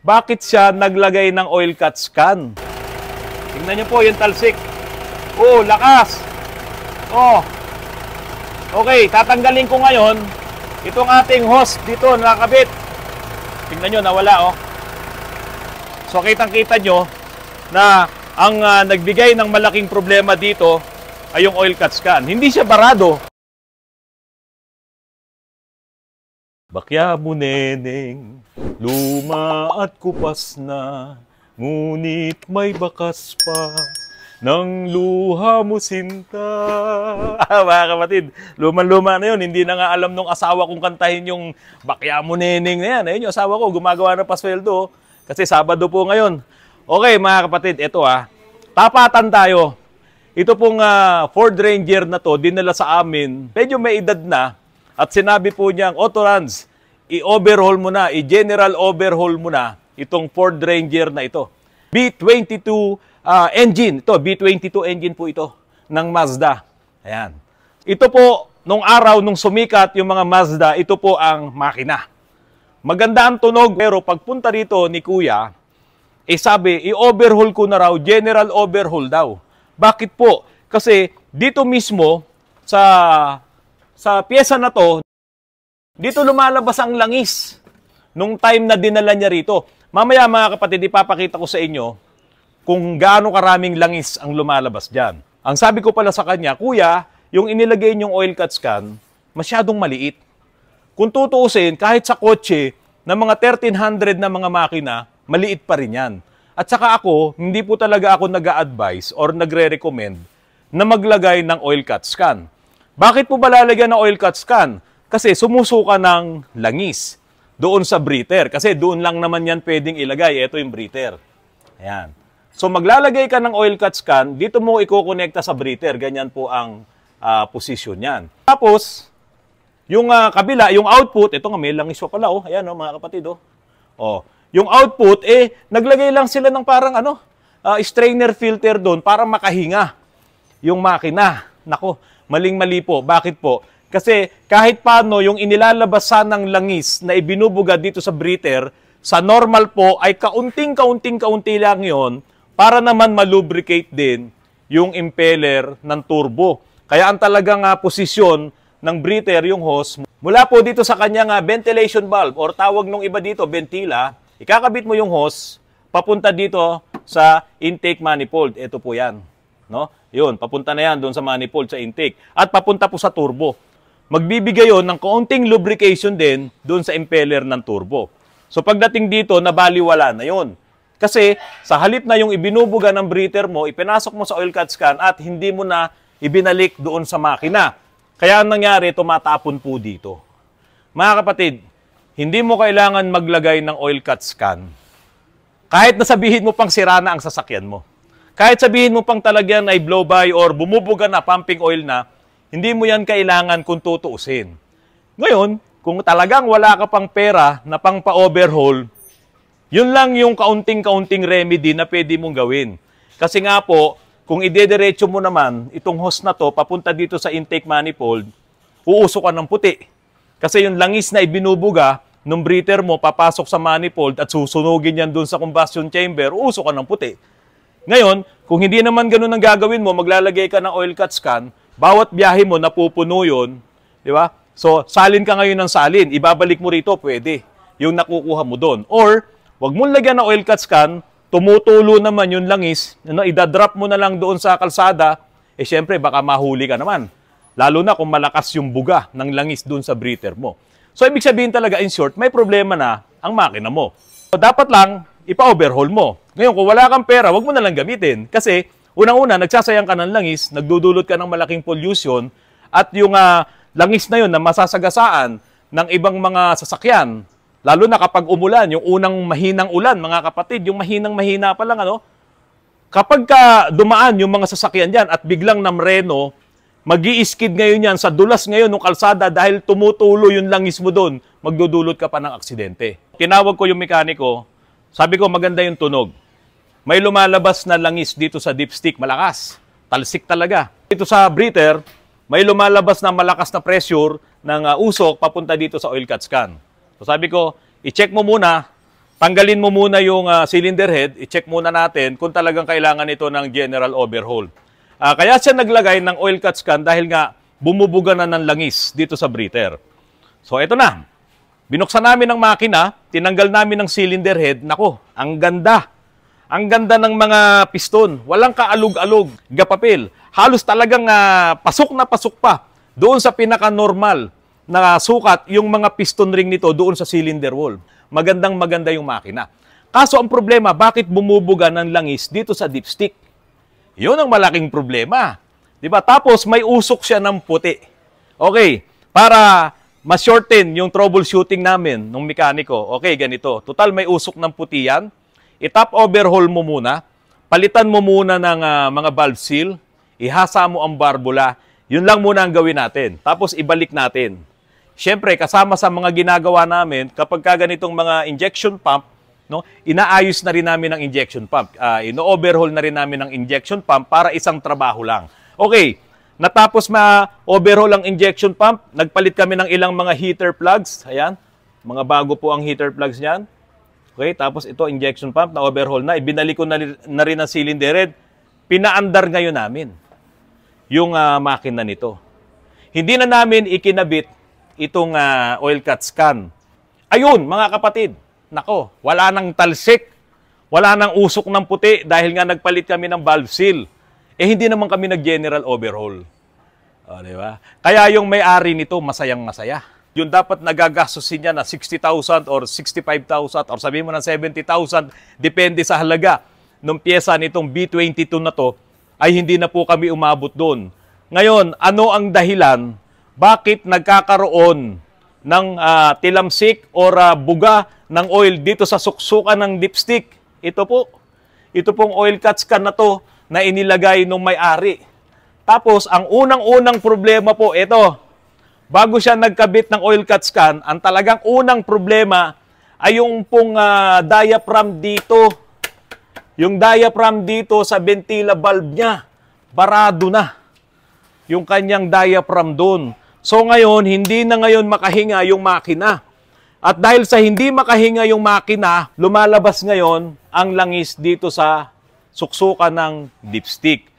bakit siya naglagay ng oil cut scan? Tingnan niyo po yung talsik. Oh, lakas. Oh. Okay, tatanggalin ko ngayon itong ating hose dito nakakabit. Tingnan niyo, nawala oh. So kitang-kita nyo na ang nagbigay ng malaking problema dito ay yung oil cut scan. Hindi siya barado. Bakya mo neneng, luma at kupas na, ngunit may bakas pa ng luha mo sinta. Mga kapatid, luma-luma na yun. Hindi na nga alam nung asawa kong kantahin yung bakya mo neneng na yan. Ayun yung asawa ko, gumagawa ng pasweldo. Kasi Sabado po ngayon. Okay mga kapatid, ito tapatan tayo. Ito pong Ford Ranger na to, dinala sa amin. Medyo may edad na. At sinabi po niyang, Autorans, i-overhaul mo na, i-general overhaul mo na itong Ford Ranger na ito. B22 engine. Ito, B22 engine po ito ng Mazda. Ayan. Ito po, nung araw, nung sumikat yung mga Mazda, ito po ang makina. Maganda ang tunog, pero pagpunta dito ni Kuya, sabi, i-overhaul ko na raw, general overhaul daw. Bakit po? Kasi dito mismo, sa pyesa na to, dito lumalabas ang langis nung time na dinala niya rito. Mamaya mga kapatid, ipapakita ko sa inyo kung gaano karaming langis ang lumalabas dyan. Ang sabi ko pala sa kanya, Kuya, yung inilagay niyong oil cut scan, masyadong maliit. Kung tutuusin, kahit sa kotse, ng mga 1300 na mga makina, maliit pa rin yan. At saka ako, hindi po talaga ako nag-a-advise or nagre-recommend na maglagay ng oil cut scan. Bakit po ba lalagyan ng oil cut scan? Kasi sumusuka ng langis doon sa breather. Kasi doon lang naman yan pwedeng ilagay. Ito yung breather. Ayan. So maglalagay ka ng oil cut scan, dito mo ikokonekta sa breather. Ganyan po ang position yan. Tapos, yung kabila, yung output, ito nga may langis pa pala. Oh. Ayan mga kapatid. Oh. Yung output, naglagay lang sila ng parang strainer filter doon para makahinga yung makina. Nako, maling-mali po. Bakit po? Kasi kahit paano yung inilalabasan ng langis na ibinubuga dito sa breather, sa normal po ay kaunti lang yon para naman malubricate din yung impeller ng turbo. Kaya ang talagang posisyon ng breather, yung hose, mula po dito sa kanyang ventilation valve or tawag nung iba dito, ventila, ikakabit mo yung hose, papunta dito sa intake manifold. Ito po yan. No? Yun, papunta na yan doon sa manifold, sa intake. At papunta po sa turbo. Magbibigay yon ng kaunting lubrication din doon sa impeller ng turbo. So pagdating dito, nabaliwala na yon. Kasi sa halip na yung ibinubuga ng breather mo, ipinasok mo sa oil cut scan at hindi mo na ibinalik doon sa makina. Kaya ang nangyari, tumatapon po dito. Mga kapatid, hindi mo kailangan maglagay ng oil cut scan. Kahit nasabihin mo pang sira na ang sasakyan mo. Kahit sabihin mo pang talagyan ay blow-by or bumubuga na, pumping oil na, hindi mo yan kailangan kung tutuusin. Ngayon, kung talagang wala ka pang pera na pang pa-overhaul, yun lang yung kaunting-kaunting remedy na pwede mong gawin. Kasi nga po, kung idediretso mo naman itong hose na to, papunta dito sa intake manifold, uusok ka ng puti. Kasi yung langis na ibinubuga, nung breather mo, papasok sa manifold at susunugin yan dun sa combustion chamber, uusok ka ng puti. Ngayon, kung hindi naman ganun ang gagawin mo, maglalagay ka ng oil cut scan, bawat biyahe mo, napupuno yun, di ba? So, salin ka ngayon ng salin, ibabalik mo rito, pwede. Yung nakukuha mo doon. Or, wag mong lagyan ng oil cut scan, tumutulo naman yung langis, idadrop mo na lang doon sa kalsada, syempre, baka mahuli ka naman. Lalo na kung malakas yung buga ng langis doon sa breather mo. So, ibig sabihin talaga, in short, may problema na ang makina mo. So, dapat lang, ipa-overhaul mo. Ngayon, kung wala kang pera, wag mo na lang gamitin. Kasi, unang-una, nagsasayang ka ng langis, nagdudulot ka ng malaking pollution, at yung langis na yun na masasagasaan ng ibang mga sasakyan, lalo na kapag umulan, yung unang mahinang ulan, mga kapatid, yung mahinang-mahina pa lang, kapag dumaan yung mga sasakyan dyan at biglang namreno, mag-i-skid ngayon yan sa dulas ngayon ng kalsada dahil tumutulo yung langis mo doon, magdudulot ka pa ng aksidente. Tinawag ko yung mekaniko, sabi ko maganda yung tunog. May lumalabas na langis dito sa dipstick, malakas, talsik talaga. Dito sa breather, may lumalabas na malakas na pressure ng usok papunta dito sa oil cut scan. So sabi ko, i-check mo muna tanggalin mo muna yung cylinder head, i-check muna natin kung talagang kailangan ito ng general overhaul. Kaya siya naglagay ng oil cut scan dahil nga bumubuga na ng langis dito sa breather. So ito na, binuksan namin ang makina, tinanggal namin ng cylinder head. Nako, ang ganda. Ang ganda ng mga piston. Walang kaalog-alog, gapapil. Halos talagang pasok na pasok pa doon sa pinaka-normal na sukat yung mga piston ring nito doon sa cylinder wall. Magandang-maganda yung makina. Kaso ang problema, bakit bumubuga ng langis dito sa dipstick? Yun ang malaking problema. Diba? Tapos may usok siya ng puti. Okay, para ma-shorten yung troubleshooting namin ng mekaniko. Okay, ganito. Total may usok ng puti yan. I-top overhaul mo muna. Palitan mo muna ng mga valve seal. Ihasa mo ang barbula. Yun lang muna ang gawin natin. Tapos ibalik natin. Siyempre, kasama sa mga ginagawa namin, kapag ganitong mga injection pump, no, inaayos na rin namin ang injection pump. Ino-overhaul na rin namin ang injection pump para isang trabaho lang. Okay, natapos ma-overhaul ang injection pump, nagpalit kami ng ilang mga heater plugs. Ayan, mga bago po ang heater plugs niyan. Okay, tapos ito, injection pump, na-overhaul na. Ibinalik ko na rin ang cylinder head. Pinaandar ngayon namin yung makina nito. Hindi na namin ikinabit itong oil cut scan. Ayun, mga kapatid, nako, wala nang talsik, wala nang usok ng puti dahil nga nagpalit kami ng valve seal. Hindi naman kami nag-general overhaul. Di ba? Kaya yung may-ari nito, masayang-masaya. Yung dapat nagagastusin niya na 60,000 or 65,000 or sabihin mo ng 70,000, depende sa halaga ng pyesa nitong B22 na to, ay hindi na po kami umabot doon. Ngayon, ano ang dahilan bakit nagkakaroon ng tilamsik or buga ng oil dito sa suksukan ng dipstick? Ito pong oil cut scan na to na inilagay ng may-ari. Tapos, ang unang-unang problema po, ito, bago siya nagkabit ng oil cut scan, ang talagang unang problema ay yung pong diaphragm dito. Yung diaphragm dito sa ventila valve niya, barado na. Yung kanyang diaphragm doon. So ngayon, hindi na ngayon makahinga yung makina. At dahil sa hindi makahinga yung makina, lumalabas ngayon ang langis dito sa suksukan ng dipstick.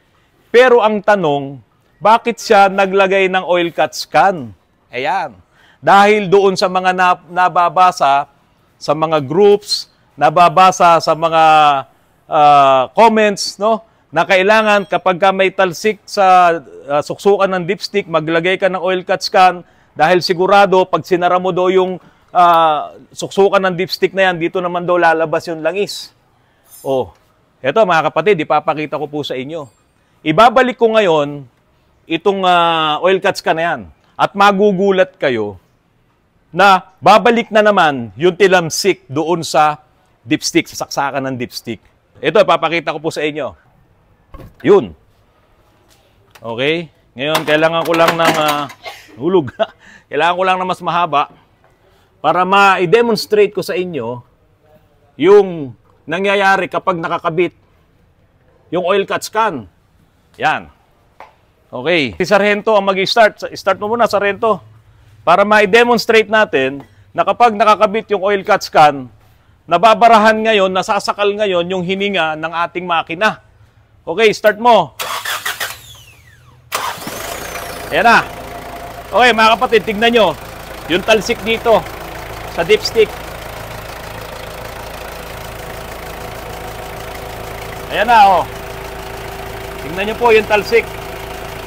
Pero ang tanong, bakit siya naglagay ng oil cut scan? Ayan. Dahil doon sa mga nababasa sa mga groups, nababasa sa mga comments, no? Na kailangan kapag may talsik sa suksukan ng dipstick, maglagay ka ng oil cut scan dahil sigurado pag sinara mo do yung suksukan ng dipstick na yan, dito naman daw lalabas yung langis. Oh, eto mga kapatid, ipapakita ko po sa inyo. Ibabalik ko ngayon itong oil cut scan na yan at magugulat kayo na babalik na naman yung tilamsik doon sa dipstick, sa saksakan ng dipstick. Ito, ipapakita ko po sa inyo. Yun. Okay. Ngayon, kailangan ko lang ng hulog. Kailangan ko lang ng mas mahaba para ma-demonstrate ko sa inyo yung nangyayari kapag nakakabit yung oil cut scan. Yan. Okay. Si Sargento ang mag-start. Start mo muna, Sargento. Para ma-demonstrate natin na kapag nakakabit yung oil cut scan, nababarahan ngayon, nasasakal ngayon yung hininga ng ating makina. Okay, start mo. Ayan na. Okay, mga kapatid, tignan nyo. Yung talsik dito sa dipstick. Ayan na, oh. Tignan nyo po yung talsik.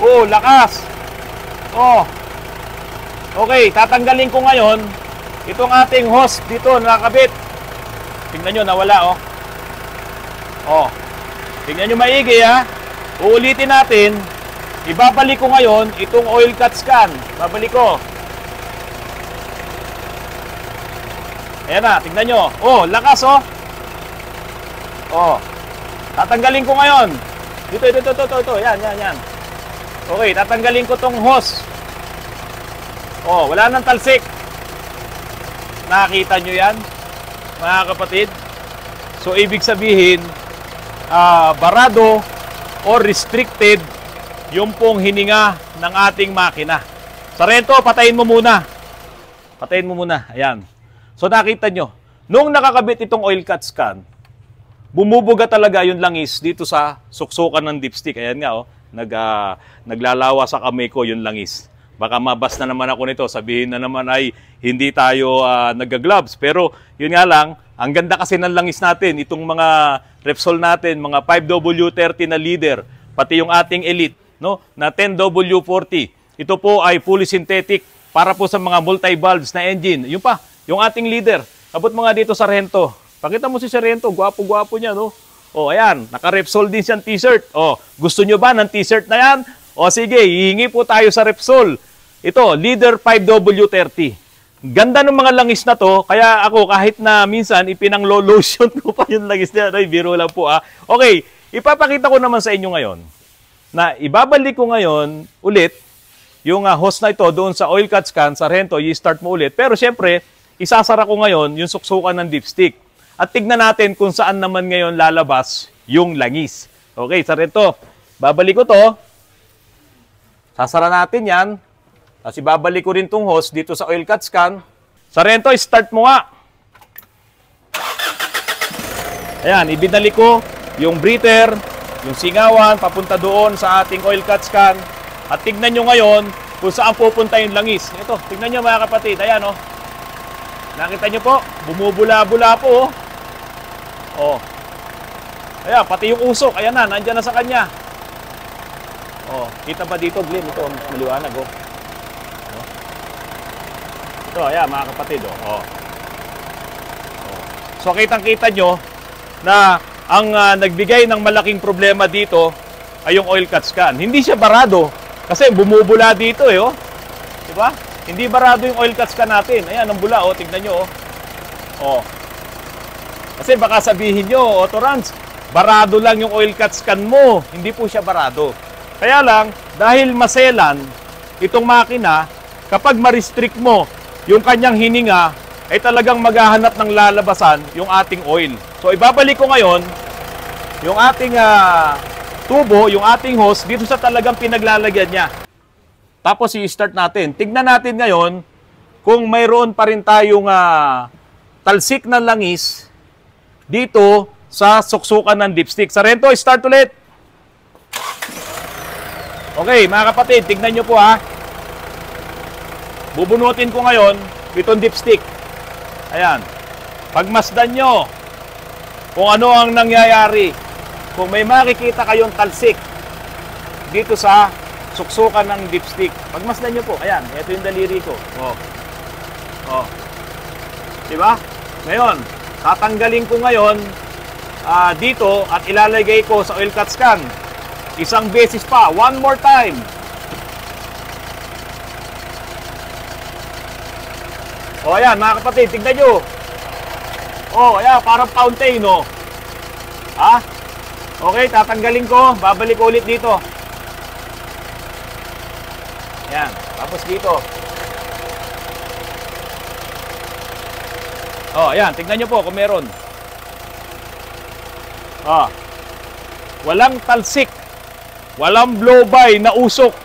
Oh, lakas. Oh. Okay, tatanggalin ko ngayon itong ating hose dito nakakabit. Tignan nyo, nawala, oh. Oh. Tingnan nyo maigi, ha? Uulitin natin. Ibabalik ko ngayon itong oil cut scan. Babalik ko. Ayan na, tingnan nyo. Oh, lakas, oh. Oh. Tatanggalin ko ngayon. Ito. Yan. Okay, tatanggalin ko tong hose. Oh, wala nang talsik. Nakakita nyo yan, mga kapatid? So, ibig sabihin, barado or restricted yung pong hininga ng ating makina. Sargento, patayin mo muna. Patayin mo muna. Ayan. So nakita nyo. Nung nakakabit itong oil cut scan, bumubuga talaga yung langis dito sa suksukan ng dipstick. Ayan nga, oh, naglalawa sa kamay ko yung langis. Baka mabas na naman ako nito, sabihin na naman ay hindi tayo nag-gloves. Pero yun nga lang, ang ganda kasi ng langis natin, itong mga Repsol natin, mga 5W30 na leader, pati yung ating Elite, no, na 10W40. Ito po ay fully synthetic para po sa mga multi-valves na engine. Yung pa, yung ating leader. Abot mga dito, Sargento. Pakita mo si Sargento, gwapo-gwapo niya, no? O, ayan, naka-Repsol din siyang t-shirt. O, gusto nyo ba ng t-shirt na yan? O, sige, hihingi po tayo sa Repsol. Ito, Leader 5W30. Ganda ng mga langis na to, kaya ako kahit na minsan ipinang-lotion ko pa yung langis niya. Ay, biro lang po, ah. Okay, ipapakita ko naman sa inyo ngayon na ibabalik ko ngayon ulit yung hose na ito doon sa oil cut scan, Sargento, i-start mo ulit. Pero syempre, isasara ko ngayon yung suksukan ng dipstick. At tignan natin kung saan naman ngayon lalabas yung langis. Okay, Sargento, babalik ko to. Sasara natin yan. Tapos ibabalik ko rin tong hose dito sa oil cut scan. Sargento, start mo nga. Ayan, ibinalik ko yung breather, yung singawan, papunta doon sa ating oil cut scan. At tignan nyo ngayon kung saan pupunta yung langis. Ito, tignan nyo mga kapatid. Ayan, oh. Nakita nyo po, bumubula-bula po, oh. Oh. Ayan, pati yung usok. Ayan na, nandyan na sa kanya. Oh, kita ba dito, Glenn? Ito, maliwanag, oh. Oh. Ito, ayan, mga kapatid, oh. Oh. Oh. So, kitang-kita nyo na ang nagbigay ng malaking problema dito ay yung oil cut scan. Hindi siya barado kasi bumubula dito, eh, oh. Diba? Hindi barado yung oil cut scan natin. Ayan, ang bula, oh. Tignan nyo, oh. Oh. Kasi baka sabihin nyo, Autorans, barado lang yung oil cut scan mo. Hindi po siya barado. Kaya lang, dahil maselan itong makina, kapag ma-restrict mo yung kanyang hininga, ay talagang maghahanap ng lalabasan yung ating oil. So, ibabalik ko ngayon yung ating tubo, yung ating hose, dito sa talagang pinaglalagyan niya. Tapos, i-start natin. Tignan natin ngayon kung mayroon pa rin tayong talsik na langis dito sa suksukan ng dipstick. Sargento, start ulit. Okay, mga kapatid, tignan nyo po, ha. Bubunutin ko ngayon itong dipstick. Ayan. Pagmasdan nyo kung ano ang nangyayari. Kung may makikita kayong talsik dito sa suksukan ng dipstick. Pagmasdan nyo po. Ayan, ito yung daliri ko. Oh. Oh. Diba? Ngayon, tatanggalin ko ngayon dito at ilalagay ko sa oil cut scan. Isang beses pa. One more time. O, ayan, mga kapatid, tignan nyo. O, ayan, parang fountain, no? Ha? Okay, tatanggalin ko. Babalik ko ulit dito. Ayan, tapos dito. O, ayan, tignan nyo po kung meron. O, walang talsik. Walang blow-by na usok.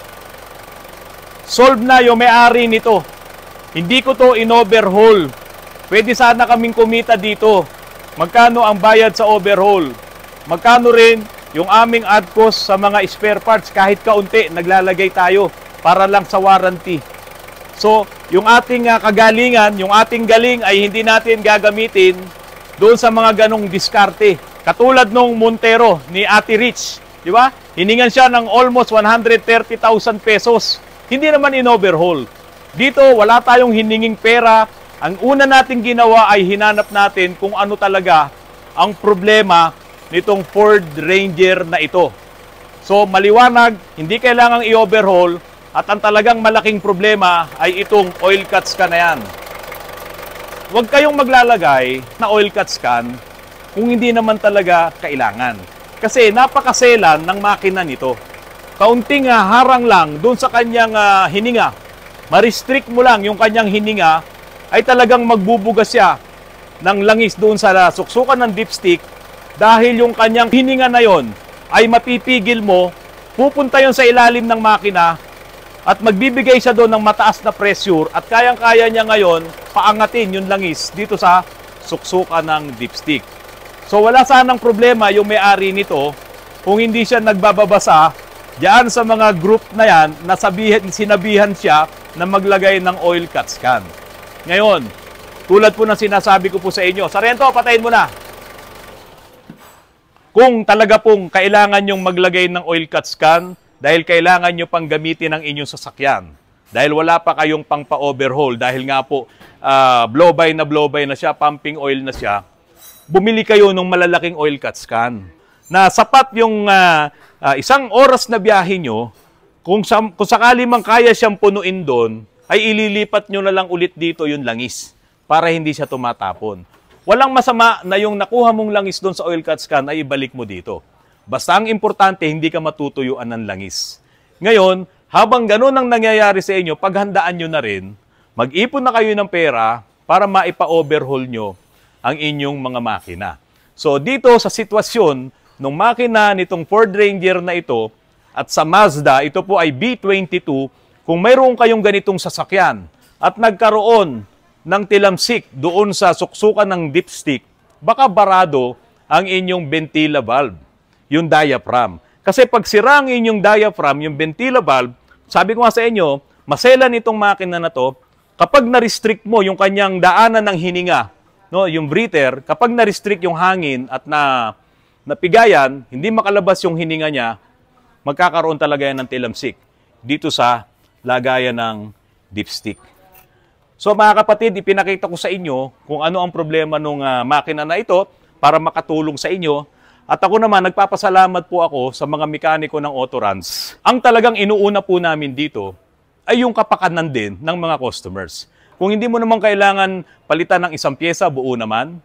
Solve na yung may-ari nito. Hindi ko to in-overhaul. Pwede sana kaming kumita dito. Magkano ang bayad sa overhaul? Magkano rin yung aming add cost sa mga spare parts kahit kaunti naglalagay tayo para lang sa warranty. So, yung ating kagalingan, yung ating galing ay hindi natin gagamitin doon sa mga ganong diskarte. Katulad nung Montero ni Ate Rich. Di ba? Hiningan siya ng almost 130,000 pesos. Hindi naman in-overhaul. Dito, wala tayong hininging pera. Ang una nating ginawa ay hinanap natin kung ano talaga ang problema nitong Ford Ranger na ito. So, maliwanag, hindi kailangang i-overhaul at ang talagang malaking problema ay itong oil cut scan na yan. Huwag kayong maglalagay na oil cut scan kung hindi naman talaga kailangan. Kasi napakaselan ng makina nito. Kaunting harang lang doon sa kanyang hininga. Ma-restrict mo lang yung kanyang hininga, ay talagang magbubugas siya ng langis doon sa suksukan ng dipstick dahil yung kanyang hininga na yon ay mapipigil mo, pupunta yon sa ilalim ng makina at magbibigay siya doon ng mataas na pressure at kayang-kaya niya ngayon paangatin yung langis dito sa suksukan ng dipstick. So wala sanang problema yung may-ari nito kung hindi siya nagbababasa diyan sa mga group na yan na sinabihan siya na maglagay ng oil cut can. Ngayon, tulad po ng sinasabi ko po sa inyo, Sargento, patayin mo na. Kung talaga pong kailangan nyong maglagay ng oil cut can dahil kailangan nyo pang gamitin ang inyong sasakyan, dahil wala pa kayong pang pa-overhaul, dahil nga po blow-by na siya, pumping oil na siya, bumili kayo ng malalaking oil cut can na sapat yung isang oras na biyahe nyo, kung sakali mang kaya siyang punuin doon, ay ililipat nyo na lang ulit dito yung langis para hindi siya tumatapon. Walang masama na yung nakuha mong langis doon sa oil cut can ay ibalik mo dito. Basta ang importante, hindi ka matutuyuan ng langis. Ngayon, habang ganun ang nangyayari sa inyo, paghandaan nyo na rin, mag-ipon na kayo ng pera para maipa-overhaul nyo ang inyong mga makina. So dito sa sitwasyon ng makina nitong Ford Ranger na ito at sa Mazda, ito po ay B22, kung mayroon kayong ganitong sasakyan at nagkaroon ng tilamsik doon sa suksukan ng dipstick, baka barado ang inyong ventila valve, yung diaphragm. Kasi pag sira ang inyong diaphragm, yung ventila valve, sabi ko nga sa inyo, maselan itong makina na to, kapag na-restrict mo yung kanyang daanan ng hininga, no, yung breather, kapag na-restrict yung hangin at napigayan, hindi makalabas yung hininga niya, magkakaroon talaga yan ng tilamsik dito sa lagayan ng dipstick. So mga kapatid, ipinakita ko sa inyo kung ano ang problema ng makina na ito para makatulong sa inyo. At ako naman, nagpapasalamat po ako sa mga mekaniko ng Autorans. Ang talagang inuuna po namin dito ay yung kapakanan din ng mga customers. Kung hindi mo naman kailangan palitan ng isang pyesa, buo naman,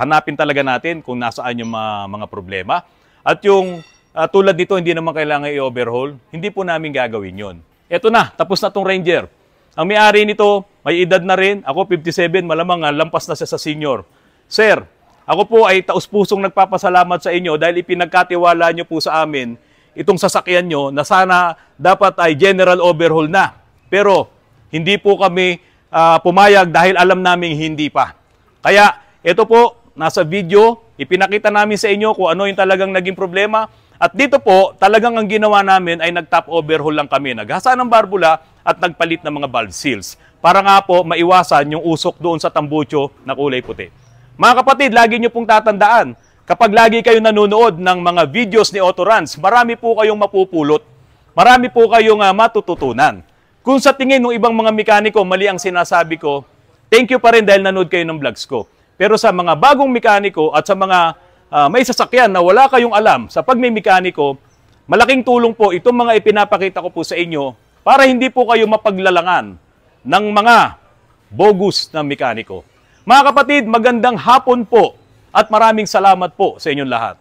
hanapin talaga natin kung nasaan yung mga problema. At yung tulad nito, hindi naman kailangan i-overhaul, hindi po namin gagawin yon. Eto na, tapos na tong Ranger. Ang may-ari nito, may edad na rin. Ako 57, malamang lampas na siya sa senior. Sir, ako po ay taus-pusong nagpapasalamat sa inyo dahil ipinagkatiwala nyo po sa amin itong sasakyan nyo na sana dapat ay general overhaul na. Pero hindi po kami pumayag dahil alam namin hindi pa. Kaya ito po, nasa video, ipinakita namin sa inyo kung ano yung talagang naging problema. At dito po, talagang ang ginawa namin ay nag-top overhaul lang kami. Naghasa ng barbula at nagpalit ng mga valve seals. Para nga po maiwasan yung usok doon sa tambucho na kulay puti. Mga kapatid, lagi nyo pong tatandaan, kapag lagi kayo nanonood ng mga videos ni Autorans, marami po kayong mapupulot. Marami po kayong matututunan. Kung sa tingin ng ibang mga mekaniko, mali ang sinasabi ko, thank you pa rin dahil nanood kayo ng vlogs ko. Pero sa mga bagong mekaniko at sa mga may sasakyan na wala kayong alam sa pagmimekaniko, malaking tulong po itong mga ipinapakita ko po sa inyo para hindi po kayo mapaglalangan ng mga bogus na mekaniko. Mga kapatid, magandang hapon po at maraming salamat po sa inyong lahat.